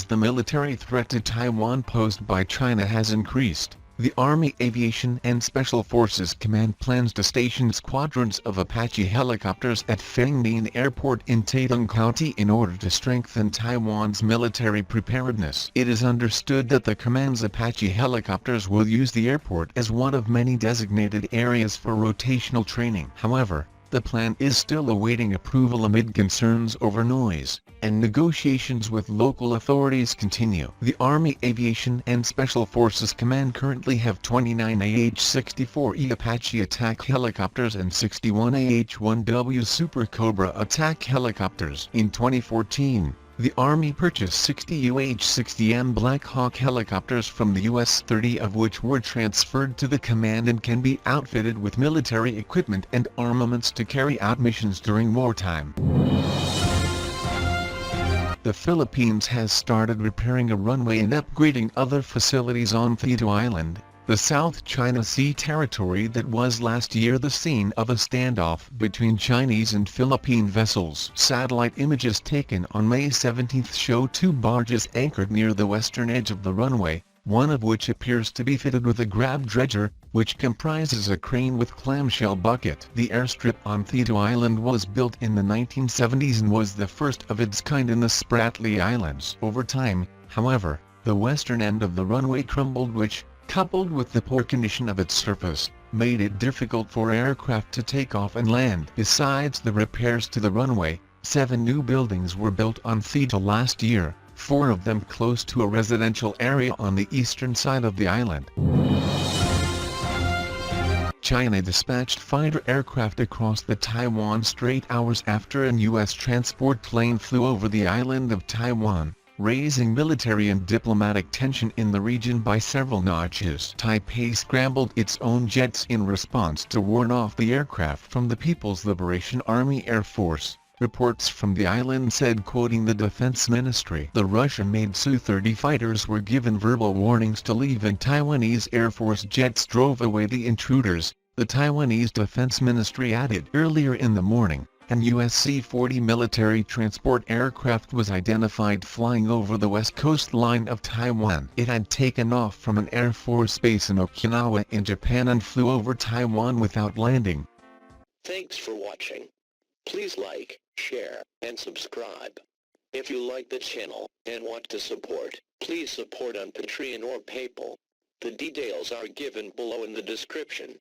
the military threat to Taiwan posed by China has increased, the Army Aviation and Special Forces Command plans to station squadrons of Apache helicopters at Fengnian Airport in Taitung County in order to strengthen Taiwan's military preparedness. It is understood that the command's Apache helicopters will use the airport as one of many designated areas for rotational training. However, the plan is still awaiting approval amid concerns over noise, and negotiations with local authorities continue. The Army Aviation and Special Forces Command currently have 29 AH-64E Apache attack helicopters and 61 AH-1W Super Cobra attack helicopters. In 2014, the Army purchased 60 UH-60M Black Hawk helicopters from the U.S., 30 of which were transferred to the command and can be outfitted with military equipment and armaments to carry out missions during wartime. The Philippines has started repairing a runway and upgrading other facilities on Thitu Island, the South China Sea territory that was last year the scene of a standoff between Chinese and Philippine vessels. Satellite images taken on May 17 show two barges anchored near the western edge of the runway, one of which appears to be fitted with a grab dredger, which comprises a crane with clamshell bucket. The airstrip on Thitu Island was built in the 1970s and was the first of its kind in the Spratly Islands. Over time, however, the western end of the runway crumbled, which, coupled with the poor condition of its surface, made it difficult for aircraft to take off and land. Besides the repairs to the runway, 7 new buildings were built on Thitu last year, 4 of them close to a residential area on the eastern side of the island. China dispatched fighter aircraft across the Taiwan Strait hours after a U.S. transport plane flew over the island of Taiwan, raising military and diplomatic tension in the region by several notches. Taipei scrambled its own jets in response to warn off the aircraft from the People's Liberation Army Air Force, reports from the island said, quoting the Defense Ministry. The Russian-made Su-30 fighters were given verbal warnings to leave and Taiwanese Air Force jets drove away the intruders, the Taiwanese Defense Ministry added. Earlier in the morning, an US C-40 military transport aircraft was identified flying over the west coastline of Taiwan. It had taken off from an Air Force base in Okinawa in Japan and flew over Taiwan without landing. Thanks for watching. Please like, share, and subscribe. If you like the channel and want to support, please support on Patreon or PayPal. The details are given below in the description.